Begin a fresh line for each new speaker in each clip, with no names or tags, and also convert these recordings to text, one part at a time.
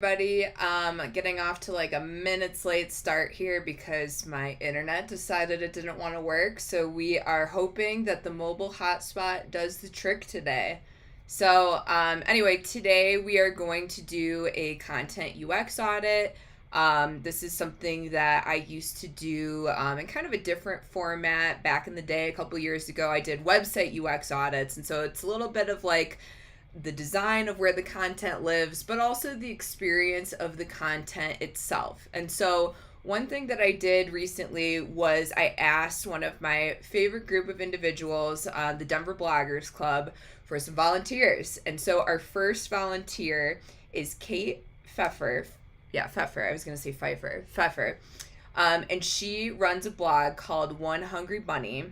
Everybody, getting off to like a minute's late start here because my internet decided it didn't want to work. So we are hoping that the mobile hotspot does the trick today. So anyway, today we are going to do a content UX audit. This is something that I used to do in kind of a different format back in the day. A couple years ago, I did website UX audits, and so it's a little bit of like the design of where the content lives, but also the experience of the content itself. And so one thing that I did recently was I asked one of my favorite group of individuals, the Denver Bloggers Club, for some volunteers. And so our first volunteer is Kate Pfeffer. Yeah, Pfeffer. I was going to say Pfeiffer. Pfeffer. And she runs a blog called One Hungry Bunny.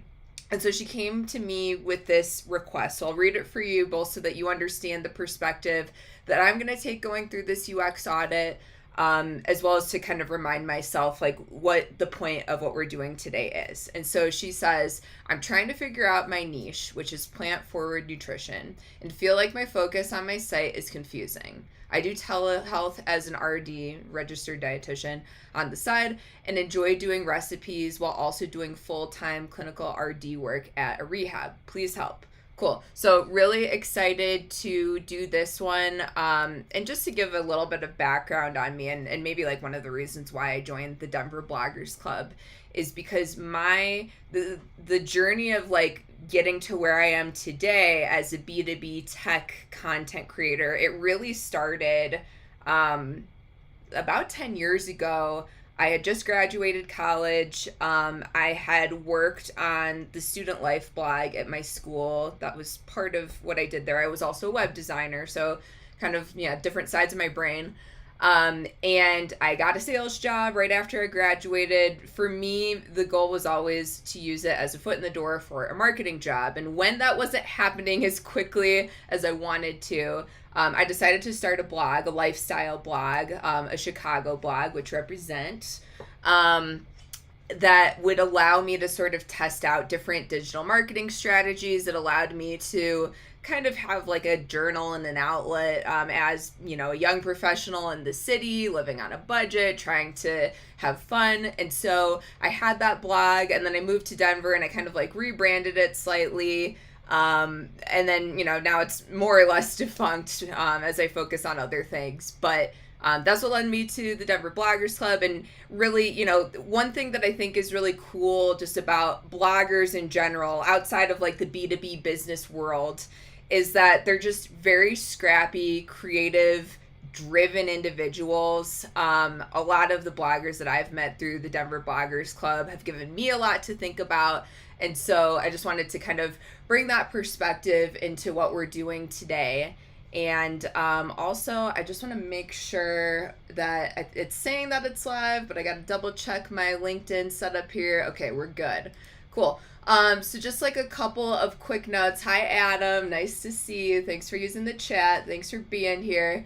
And so she came to me with this request. So I'll read it for you both so that you understand the perspective that I'm going to take going through this UX audit, as well as to kind of remind myself like what the point of what we're doing today is. And so she says, I'm trying to figure out my niche, which is plant-forward nutrition, and feel like my focus on my site is confusing. I do telehealth as an RD, registered dietitian, on the side, and enjoy doing recipes while also doing full-time clinical RD work at a rehab. Please help. Cool. So really excited to do this one. And just to give a little bit of background on me, and maybe like one of the reasons why I joined the Denver Bloggers Club is because the journey of like getting to where I am today as a B2B tech content creator, it really started about 10 years ago. I had just graduated college. I had worked on the student life blog at my school. That was part of what I did there. I was also a web designer, so kind of, different sides of my brain. And I got a sales job right after I graduated. For me, the goal was always to use it as a foot in the door for a marketing job. And when that wasn't happening as quickly as I wanted to, I decided to start a blog, a lifestyle blog, a Chicago blog, which represents, that would allow me to sort of test out different digital marketing strategies. It allowed me to kind of have like a journal and an outlet as, a young professional in the city, living on a budget, trying to have fun. And so I had that blog, and then I moved to Denver and I kind of like rebranded it slightly. And then, now it's more or less defunct as I focus on other things. But that's what led me to the Denver Bloggers Club. And really, one thing that I think is really cool just about bloggers in general, outside of like the B2B business world, is that they're just very scrappy, creative, driven individuals. A lot of the bloggers that I've met through the Denver Bloggers Club have given me a lot to think about. And so I just wanted to kind of bring that perspective into what we're doing today. And also, I just want to make sure that it's saying that it's live, but I got to double check my LinkedIn setup here. Okay, we're good. Cool. So just like a couple of quick notes. Hi, Adam. Nice to see you. Thanks for using the chat. Thanks for being here.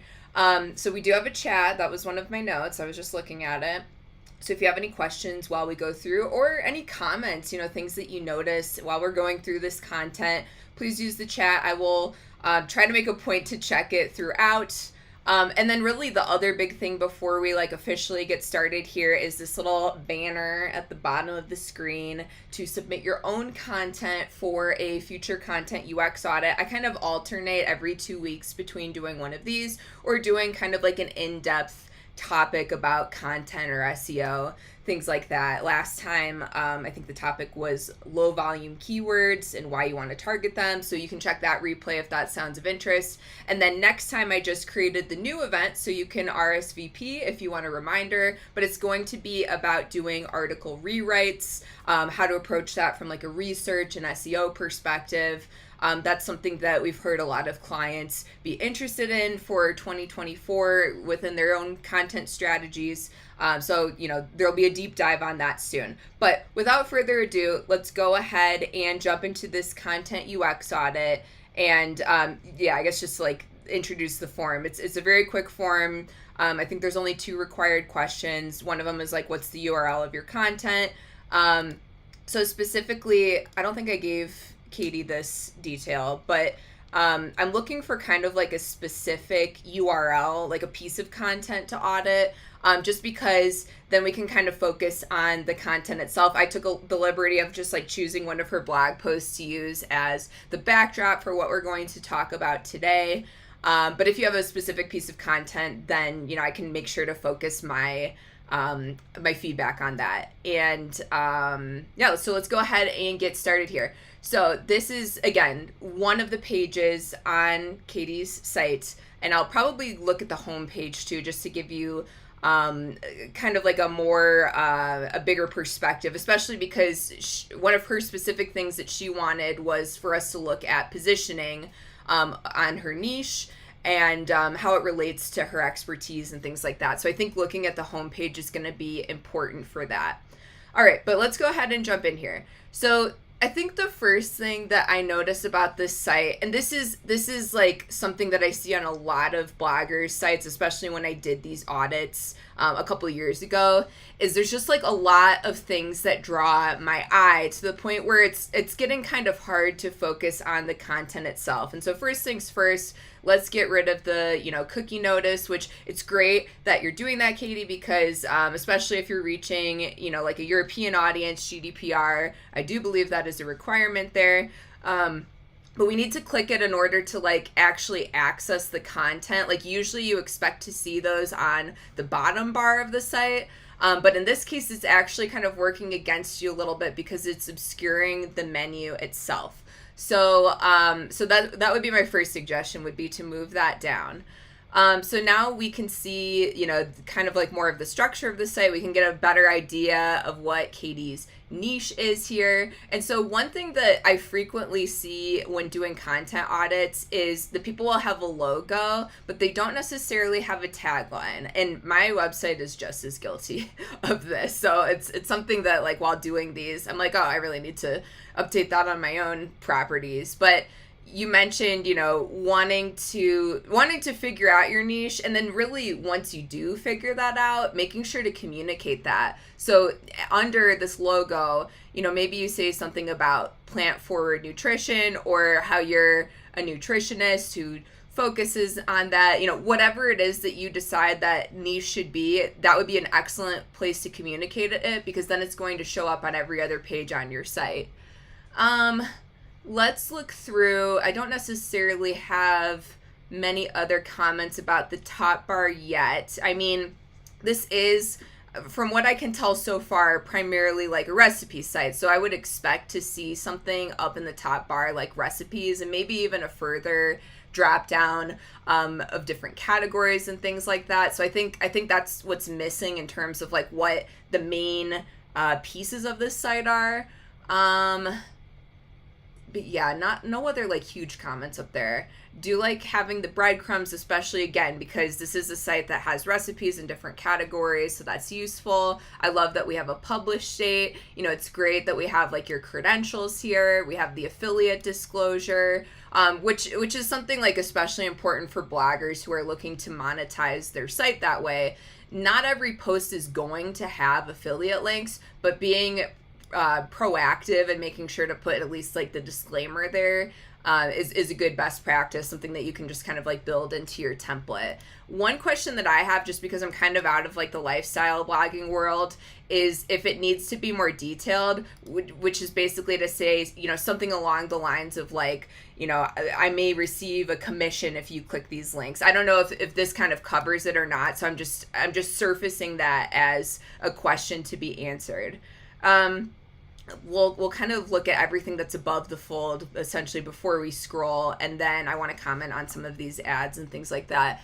So we do have a chat. That was one of my notes. I was just looking at it. So if you have any questions while we go through, or any comments, things that you notice while we're going through this content, please use the chat. I will try to make a point to check it throughout. And then really the other big thing before we like officially get started here is this little banner at the bottom of the screen to submit your own content for a future content UX audit. I kind of alternate every 2 weeks between doing one of these or doing kind of like an in-depth topic about content or SEO, things like that. Last time, I think the topic was low volume keywords and why you want to target them. So you can check that replay if that sounds of interest. And then next time I just created the new event, so you can RSVP if you want a reminder, but it's going to be about doing article rewrites, how to approach that from like a research and SEO perspective. That's something that we've heard a lot of clients be interested in for 2024 within their own content strategies. So, there'll be a deep dive on that soon. But without further ado, let's go ahead and jump into this content UX audit. And I guess just like introduce the form. It's a very quick form. I think there's only 2 required questions. One of them is like, what's the URL of your content? So specifically, I don't think I gave Katie this detail, but I'm looking for kind of like a specific URL, like a piece of content to audit, just because then we can kind of focus on the content itself. I took the liberty of just like choosing one of her blog posts to use as the backdrop for what we're going to talk about today. But if you have a specific piece of content, then, you know, I can make sure to focus my feedback on that. And yeah, so let's go ahead and get started here. So this is, again, one of the pages on Katie's site, and I'll probably look at the home page too, just to give you kind of like a bigger perspective, especially because one of her specific things that she wanted was for us to look at positioning on her niche and how it relates to her expertise and things like that. So I think looking at the homepage is going to be important for that. All right, but let's go ahead and jump in here. So I think the first thing that I notice about this site, and this is like something that I see on a lot of bloggers' sites, especially when I did these audits a couple of years ago, is there's just like a lot of things that draw my eye to the point where it's getting kind of hard to focus on the content itself. And so first things first, let's get rid of the, you know, cookie notice, which it's great that you're doing that, Katie, because especially if you're reaching, you know, like a European audience, GDPR, I do believe that is a requirement there. But we need to click it in order to like actually access the content. Like usually you expect to see those on the bottom bar of the site. But in this case, it's actually kind of working against you a little bit because it's obscuring the menu itself. So that would be my first suggestion, would be to move that down. So now we can see, you know, kind of like more of the structure of the site. We can get a better idea of what Katie's niche is here. And so one thing that I frequently see when doing content audits is that people will have a logo, but they don't necessarily have a tagline. And my website is just as guilty of this. So it's something that, like, while doing these, I'm like, oh, I really need to update that on my own properties. But you mentioned, you know, wanting to figure out your niche, and then really once you do figure that out, making sure to communicate that. So under this logo, you know, maybe you say something about plant forward nutrition, or how you're a nutritionist who focuses on that, you know, whatever it is that you decide that niche should be, that would be an excellent place to communicate it, because then it's going to show up on every other page on your site. Let's look through. I don't necessarily have many other comments about the top bar yet. I mean, this is, from what I can tell so far, primarily like a recipe site. So I would expect to see something up in the top bar like recipes, and maybe even a further drop down of different categories and things like that. So I think that's what's missing in terms of like what the main pieces of this site are. But yeah, no other like huge comments up there. Do like having the breadcrumbs, especially again, because this is a site that has recipes in different categories, so that's useful. I love that we have a published date. You know, it's great that we have like your credentials here. We have the affiliate disclosure, which is something like especially important for bloggers who are looking to monetize their site that way. Not every post is going to have affiliate links, but being proactive and making sure to put at least like the disclaimer there is a good best practice, something that you can just kind of like build into your template. One question that I have, just because I'm kind of out of like the lifestyle blogging world, is if it needs to be more detailed, which is basically to say, you know, something along the lines of like, you know, I may receive a commission if you click these links. I don't know if this kind of covers it or not, so I'm just surfacing that as a question to be answered. We'll kind of look at everything that's above the fold essentially before we scroll, and then I want to comment on some of these ads and things like that.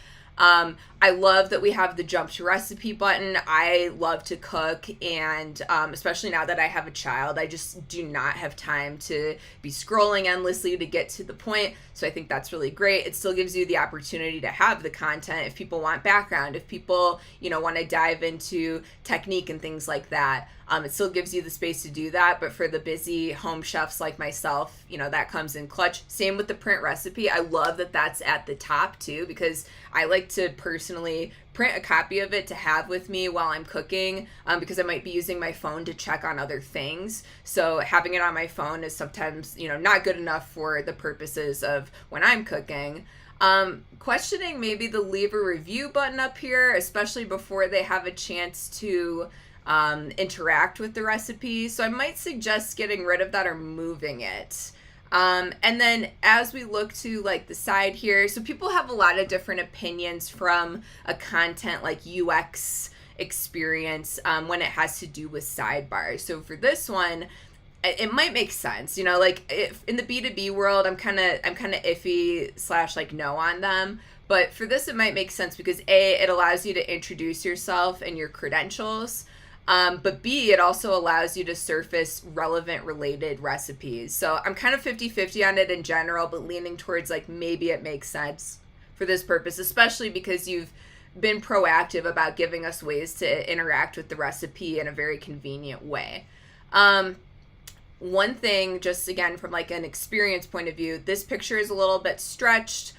I love that we have the jump to recipe button. I love to cook, and especially now that I have a child, I just do not have time to be scrolling endlessly to get to the point. So I think that's really great. It still gives you the opportunity to have the content if people want background, if people, you know, want to dive into technique and things like that. It still gives you the space to do that, but for the busy home chefs like myself, you know, that comes in clutch. Same with the print recipe. I love that that's at the top too, because I like to personally print a copy of it to have with me while I'm cooking, because I might be using my phone to check on other things. So having it on my phone is sometimes, not good enough for the purposes of when I'm cooking. Questioning maybe the leave a review button up here, especially before they have a chance to interact with the recipe. So I might suggest getting rid of that or moving it. And then as we look to like the side here, so people have a lot of different opinions from a content like UX experience when it has to do with sidebars. So for this one, it might make sense, like if in the B2B world, I'm kind of iffy / like no on them. But for this, it might make sense because A, it allows you to introduce yourself and your credentials. But B, it also allows you to surface relevant related recipes. So I'm kind of 50-50 on it in general, but leaning towards like maybe it makes sense for this purpose, especially because you've been proactive about giving us ways to interact with the recipe in a very convenient way. One thing, just again, from like an experience point of view, this picture is a little bit stretched.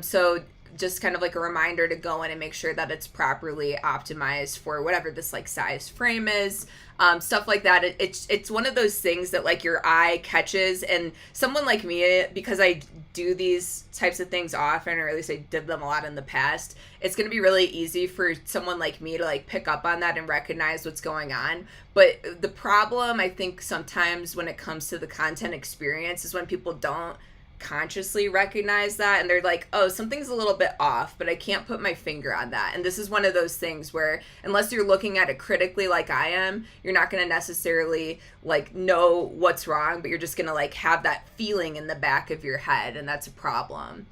So just kind of like a reminder to go in and make sure that it's properly optimized for whatever this like size frame is, stuff like that. It's one of those things that like your eye catches, and someone like me, because I do these types of things often, or at least I did them a lot in the past, it's going to be really easy for someone like me to like pick up on that and recognize what's going on. But the problem, I think, sometimes when it comes to the content experience is when people don't consciously recognize that and they're like, oh, something's a little bit off, but I can't put my finger on that. And this is one of those things where unless you're looking at it critically like I am, you're not going to necessarily like know what's wrong, but you're just going to like have that feeling in the back of your head, and that's a problem.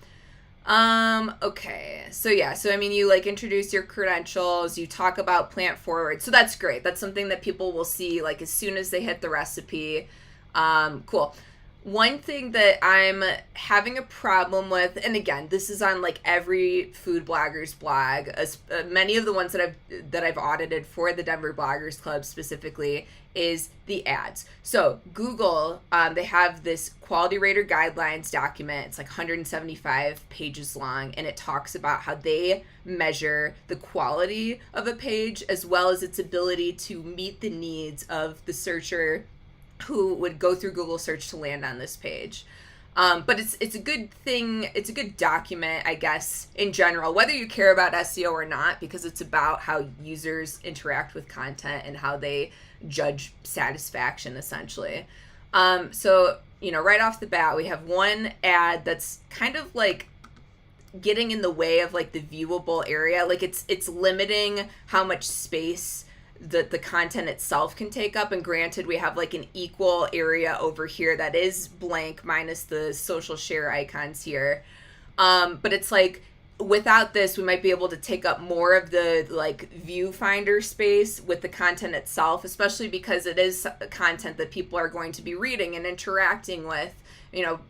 Okay. So yeah, so I mean, you like introduce your credentials, you talk about plant forward. So that's great. That's something that people will see like as soon as they hit the recipe. Cool. One thing that I'm having a problem with, and again, this is on like every food blogger's blog, as many of the ones that I've audited for the Denver Bloggers Club specifically, is the ads. So Google, they have this quality rater guidelines document. It's like 175 pages long, and it talks about how they measure the quality of a page as well as its ability to meet the needs of the searcher who would go through Google search to land on this page. But it's a good thing. It's a good document, I guess, in general, whether you care about SEO or not, because it's about how users interact with content and how they judge satisfaction, essentially. So, right off the bat, we have one ad that's kind of like getting in the way of like the viewable area. Like it's limiting how much space the content itself can take up. And granted, we have like an equal area over here that is blank minus the social share icons here. But it's like without this, we might be able to take up more of the like viewfinder space with the content itself, especially because it is content that people are going to be reading and interacting with,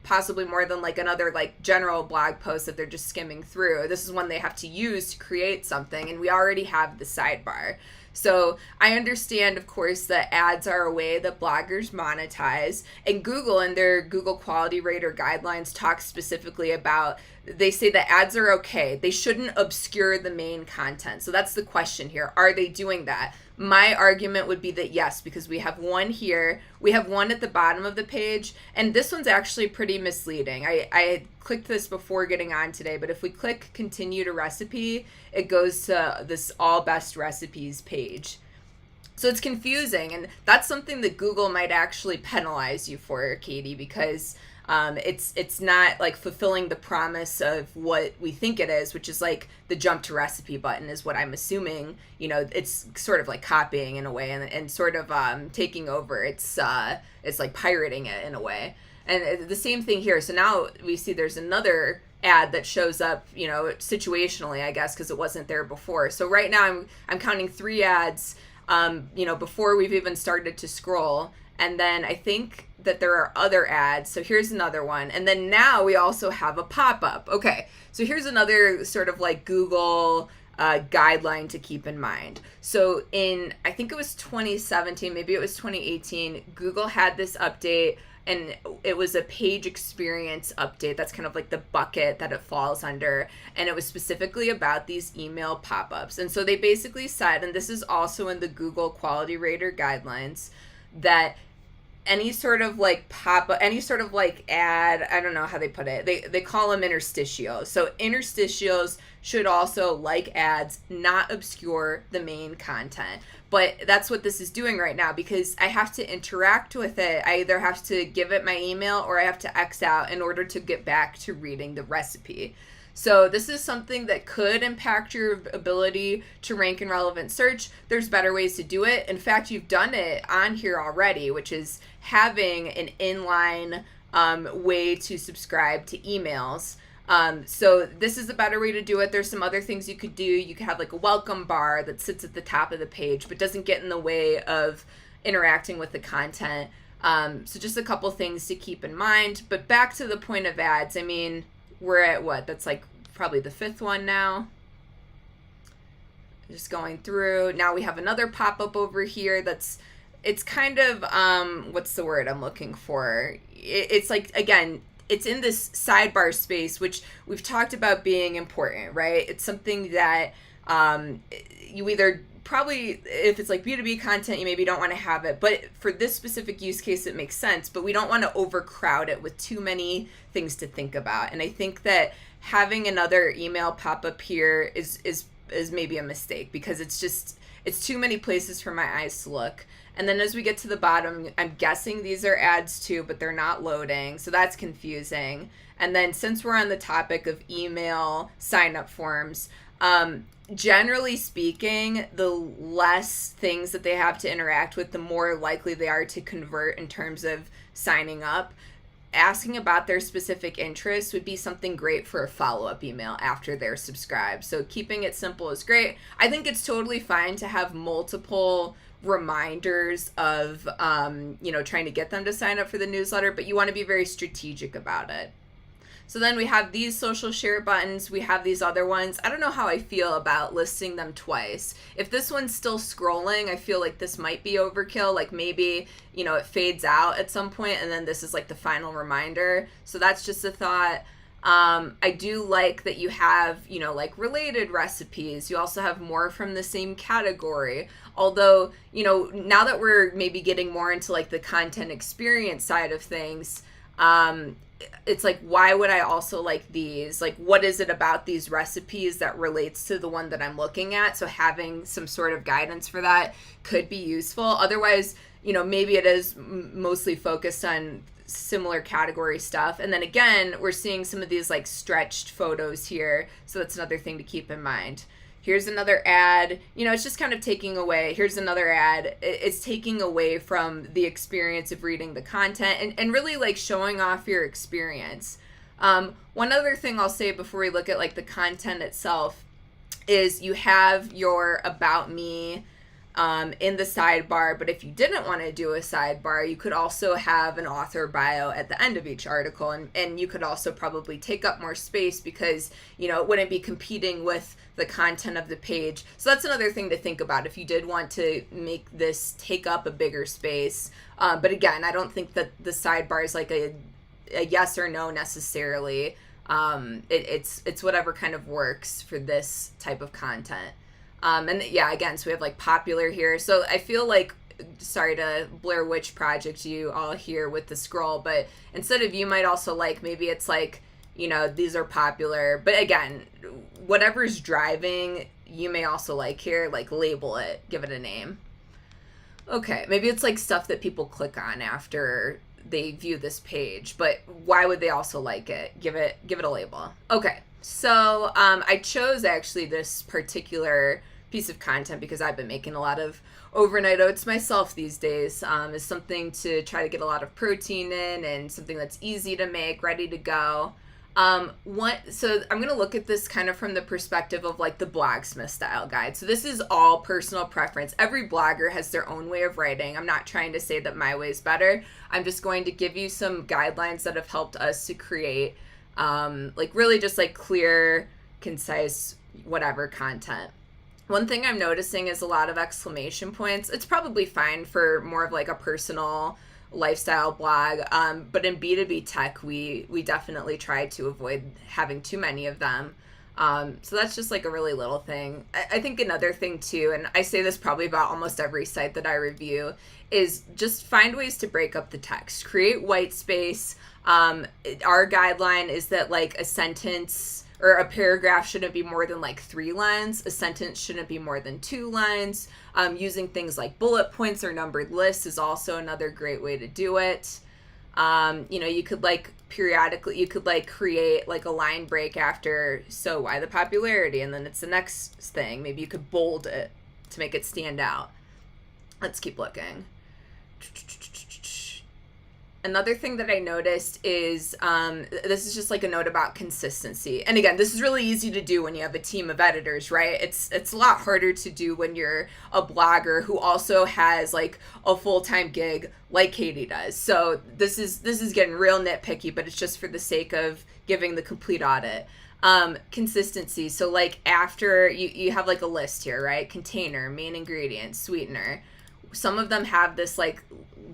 possibly more than like another like general blog post that they're just skimming through. This is one they have to use to create something, and we already have the sidebar. So I understand, of course, that ads are a way that bloggers monetize, and Google and their Google Quality Rater guidelines talk specifically about, they say that ads are okay. They shouldn't obscure the main content. So that's the question here. Are they doing that? My argument would be that yes, because we have one here, we have one at the bottom of the page, and this one's actually pretty misleading. I clicked this before getting on today, but if we click continue to recipe, it goes to this all best recipes page. So it's confusing, and that's something that Google might actually penalize you for, Katie, because it's not like fulfilling the promise of what we think it is, which is like the jump to recipe button is what I'm assuming. It's sort of like copying in a way, and sort of taking over. It's like pirating it in a way. And the same thing here. So now we see there's another ad that shows up, situationally, I guess, because it wasn't there before. So right now I'm counting 3 ads, before we've even started to scroll. And then I think that there are other ads. So here's another one. And then now we also have a pop-up. Okay, so here's another sort of like Google guideline to keep in mind. So in, I think it was 2017, maybe it was 2018, Google had this update and it was a page experience update. That's kind of like the bucket that it falls under, and it was specifically about these email pop-ups. And so they basically said, and this is also in the Google Quality Rater guidelines, that any sort of like pop-up, any sort of like ad, I don't know how they put it, they call them interstitials. So interstitials should also, like ads, not obscure the main content. But that's what this is doing right now, because I have to interact with it. I either have to give it my email or I have to X out in order to get back to reading the recipe. So this is something that could impact your ability to rank in relevant search. There's better ways to do it. In fact, you've done it on here already, which is having an inline way to subscribe to emails. So this is a better way to do it. There's some other things you could do. You could have like a welcome bar that sits at the top of the page, but doesn't get in the way of interacting with the content. So just a couple things to keep in mind. But back to the point of ads, I mean, we're at what? That's like probably the 5th one now. Just going through. Now we have another pop-up over here it's kind of, what's the word I'm looking for? It's like, again, it's in this sidebar space, which we've talked about being important, right? It's something that you either probably, if it's like B2B content, you maybe don't want to have it, but for this specific use case, it makes sense, but we don't want to overcrowd it with too many things to think about. And I think that having another email pop up here is maybe a mistake, because it's too many places for my eyes to look. And then as we get to the bottom, I'm guessing these are ads too, but they're not loading, so that's confusing. And then since we're on the topic of email sign-up forms, generally speaking, the less things that they have to interact with, the more likely they are to convert in terms of signing up. Asking about their specific interests would be something great for a follow-up email after they're subscribed. So keeping it simple is great. I think it's totally fine to have multiple reminders of, trying to get them to sign up for the newsletter, but you want to be very strategic about it. So then we have these social share buttons. We have these other ones. I don't know how I feel about listing them twice. If this one's still scrolling, I feel like this might be overkill. Like maybe, it fades out at some point and then this is like the final reminder. So that's just a thought. I do like that you have, like related recipes. You also have more from the same category. Although, now that we're maybe getting more into like the content experience side of things, it's like, why would I also like these? Like, what is it about these recipes that relates to the one that I'm looking at? So having some sort of guidance for that could be useful. Otherwise, maybe it is mostly focused on similar category stuff. And then again, we're seeing some of these like stretched photos here. So that's another thing to keep in mind. Here's another ad. It's just kind of taking away. Here's another ad. It's taking away from the experience of reading the content and really like showing off your experience. One other thing I'll say before we look at like the content itself is you have your About Me in the sidebar, but if you didn't want to do a sidebar, you could also have an author bio at the end of each article, and you could also probably take up more space because, it wouldn't be competing with the content of the page. So that's another thing to think about if you did want to make this take up a bigger space. But again, I don't think that the sidebar is like a yes or no necessarily. It's whatever kind of works for this type of content. And yeah, again, so we have like popular here. So I feel like, sorry to Blair Witch Project you all here with the scroll, but instead of you might also like, maybe it's like, these are popular. But again, whatever's driving, you may also like here, like label it, give it a name. Okay, maybe it's like stuff that people click on after they view this page, but why would they also like it? Give it a label. Okay, so I chose actually this particular piece of content because I've been making a lot of overnight oats myself these days. Is something to try to get a lot of protein in and something that's easy to make, ready to go. So I'm going to look at this kind of from the perspective of like the Blogsmith style guide. So this is all personal preference. Every blogger has their own way of writing. I'm not trying to say that my way is better. I'm just going to give you some guidelines that have helped us to create like really just like clear, concise, whatever content. One thing I'm noticing is a lot of exclamation points. It's probably fine for more of like a personal lifestyle blog. But in B2B tech, we definitely try to avoid having too many of them. So that's just like a really little thing. I think another thing too, and I say this probably about almost every site that I review, is just find ways to break up the text. Create white space. Our guideline is that like a sentence or a paragraph shouldn't be more than like 3 lines. A sentence shouldn't be more than 2 lines. Using things like bullet points or numbered lists is also another great way to do it. You could like periodically, you could like create like a line break after, so why the popularity? And then it's the next thing. Maybe you could bold it to make it stand out. Let's keep looking. Another thing that I noticed is, this is just like a note about consistency. And again, this is really easy to do when you have a team of editors, right? It's a lot harder to do when you're a blogger who also has like a full-time gig like Katie does. So this is getting real nitpicky, but it's just for the sake of giving the complete audit. Consistency. So like after you have like a list here, right? Container, main ingredient, sweetener. Some of them have this like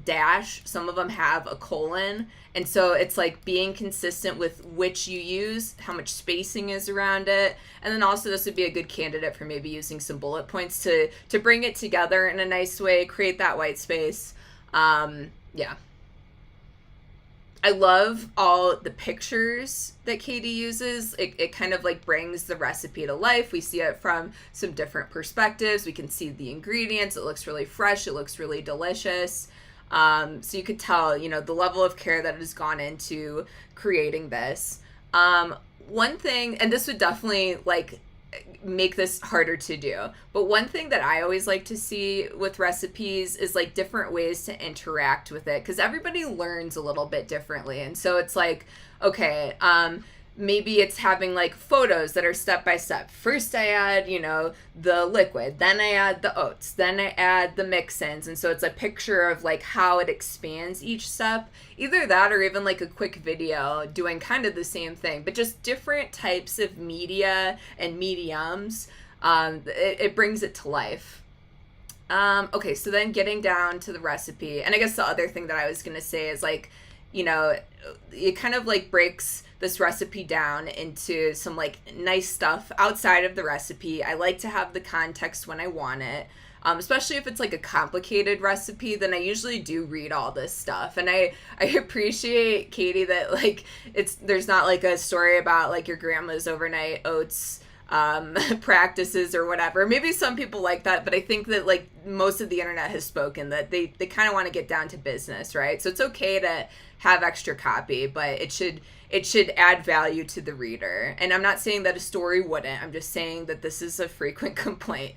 dash, some of them have a colon, and so it's like being consistent with which you use, how much spacing is around it, and then also this would be a good candidate for maybe using some bullet points to bring it together in a nice way, create that white space. Yeah. I love all the pictures that Katie uses. It kind of like brings the recipe to life. We see it from some different perspectives. We can see the ingredients. It looks really fresh. It looks really delicious. So you could tell, the level of care that has gone into creating this. One thing, and this would definitely like make this harder to do, but one thing that I always like to see with recipes is like different ways to interact with it, because everybody learns a little bit differently. And so it's like, okay, maybe it's having like photos that are step by step. First I add, the liquid, then I add the oats, then I add the mix-ins. And so it's a picture of like how it expands each step. Either that or even like a quick video doing kind of the same thing, but just different types of media and mediums. It brings it to life. Okay, so then getting down to the recipe. And I guess the other thing that I was going to say is like, it kind of like breaks this recipe down into some like nice stuff outside of the recipe. I like to have the context when I want it. Especially if it's like a complicated recipe, then I usually do read all this stuff. And I appreciate, Katie, that like there's not like a story about like your grandma's overnight oats practices or whatever. Maybe some people like that, but I think that like most of the internet has spoken that they kind of want to get down to business, right? So it's okay to have extra copy, but it should add value to the reader. And I'm not saying that a story wouldn't. I'm just saying that this is a frequent complaint.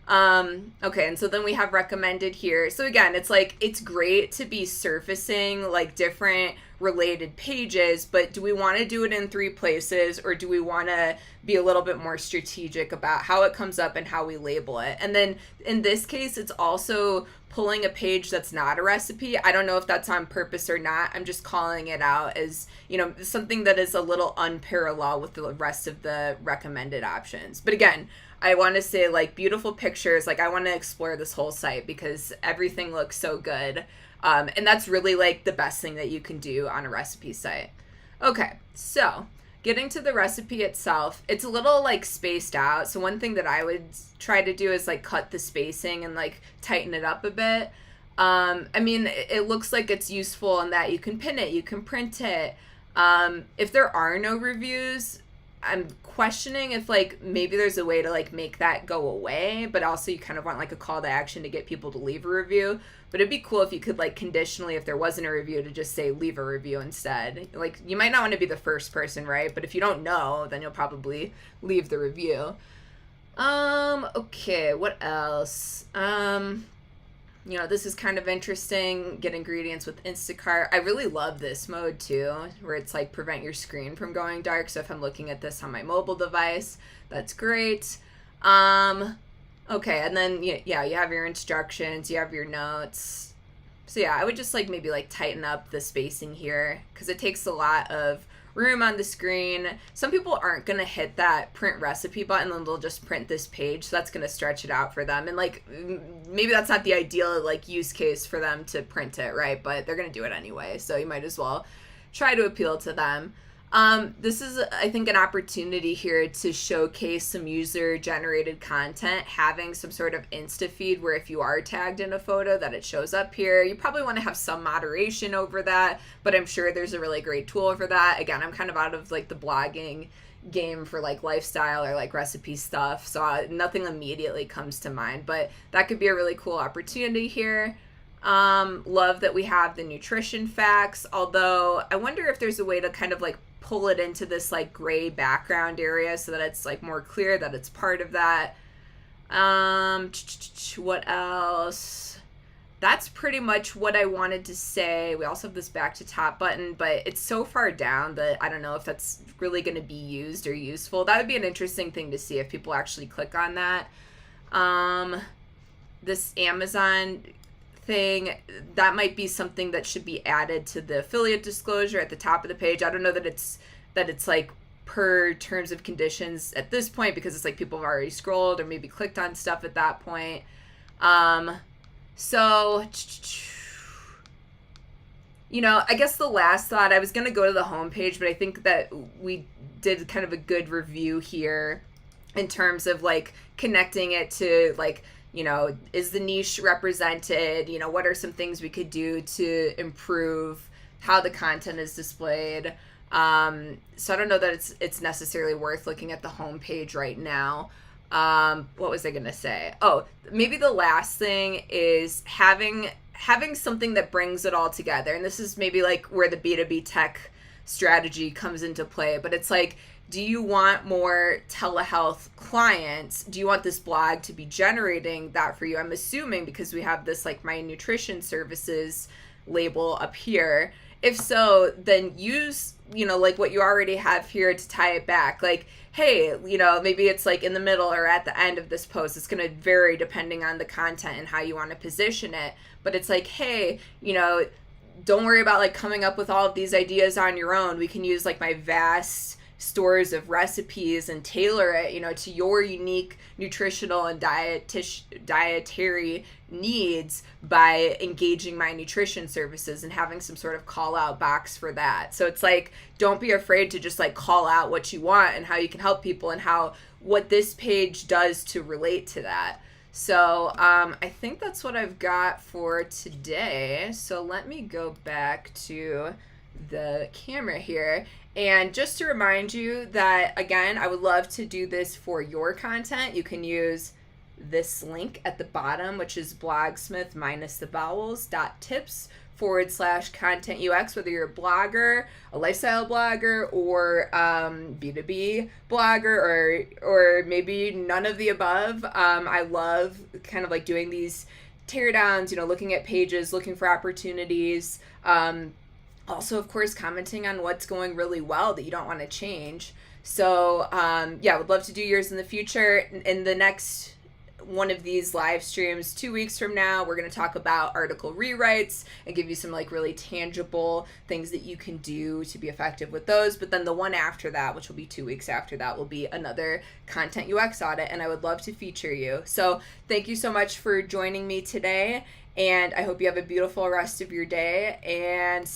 Okay, and so then we have recommended here. So again, it's like, it's great to be surfacing like different related pages, but do we want to do it in 3 places, or do we want to be a little bit more strategic about how it comes up and how we label it? And then in this case, it's also pulling a page that's not a recipe. I don't know if that's on purpose or not. I'm just calling it out as, something that is a little unparalleled with the rest of the recommended options. But again, I want to say like beautiful pictures. Like I want to explore this whole site because everything looks so good. And that's really like the best thing that you can do on a recipe site. Okay, so getting to the recipe itself, it's a little like spaced out. So one thing that I would try to do is like cut the spacing and like tighten it up a bit. I mean, it looks like it's useful in that you can pin it, you can print it. If there are no reviews, I'm questioning if like maybe there's a way to like make that go away, but also you kind of want like a call to action to get people to leave a review. But it'd be cool if you could like conditionally, if there wasn't a review, to just say leave a review instead. Like you might not want to be the first person, right? But if you don't know, then you'll probably leave the review. Okay, what else? This is kind of interesting. Get ingredients with Instacart. I really love this mode too, where it's like prevent your screen from going dark. So if I'm looking at this on my mobile device, that's great. Okay, and then you have your instructions, you have your notes. So yeah, I would just like maybe like tighten up the spacing here because it takes a lot of room on the screen. Some people aren't going to hit that print recipe button and they'll just print this page. So that's going to stretch it out for them. And like, maybe that's not the ideal like use case for them to print it, right? But they're going to do it anyway. So you might as well try to appeal to them. This is, I think, an opportunity here to showcase some user-generated content, having some sort of Insta feed where if you are tagged in a photo that it shows up here. You probably want to have some moderation over that, but I'm sure there's a really great tool for that. Again, I'm kind of out of like the blogging game for like lifestyle or like recipe stuff, so nothing immediately comes to mind, but that could be a really cool opportunity here. Love that we have the nutrition facts, although I wonder if there's a way to kind of like pull it into this like gray background area so that it's like more clear that it's part of that. What else? That's pretty much what I wanted to say. We also have this back to top button, but it's so far down that I don't know if that's really going to be used or useful. That would be an interesting thing to see if people actually click on that. This Amazon thing, that might be something that should be added to the affiliate disclosure at the top of the page. I don't know that it's like per terms of conditions at this point, because it's like people have already scrolled or maybe clicked on stuff at that point. So you know, I guess the last thought, I was going to go to the homepage, but I think that we did kind of a good review here in terms of like connecting it to like, you know, is the niche represented? You know, what are some things we could do to improve how the content is displayed? So I don't know that it's necessarily worth looking at the homepage right now. What was I going to say? Oh, maybe the last thing is having something that brings it all together. And this is maybe like where the B2B tech strategy comes into play, but it's like, do you want more telehealth clients? Do you want this blog to be generating that for you? I'm assuming because we have this like my nutrition services label up here. If so, then use, you know, like what you already have here to tie it back. Like, hey, you know, maybe it's like in the middle or at the end of this post. It's going to vary depending on the content and how you want to position it. But it's like, hey, you know, don't worry about like coming up with all of these ideas on your own. We can use like my vast stores of recipes and tailor it, you know, to your unique nutritional and dietary needs by engaging my nutrition services and having some sort of call out box for that. So it's like, don't be afraid to just like call out what you want and how you can help people and how what this page does to relate to that. So I think that's what I've got for today. So let me go back to the camera here. And just to remind you that, again, I would love to do this for your content. You can use this link at the bottom, which is blogsmith minus the vowels.tips/content UX, whether you're a blogger, a lifestyle blogger, or B2B blogger, or maybe none of the above. I love kind of like doing these teardowns, you know, looking at pages, looking for opportunities. Also, of course, commenting on what's going really well that you don't want to change. So, yeah, I would love to do yours in the future. In the next one of these live streams 2 weeks from now, we're going to talk about article rewrites and give you some like really tangible things that you can do to be effective with those. But then the one after that, which will be 2 weeks after that, will be another content UX audit, and I would love to feature you. So thank you so much for joining me today, and I hope you have a beautiful rest of your day, and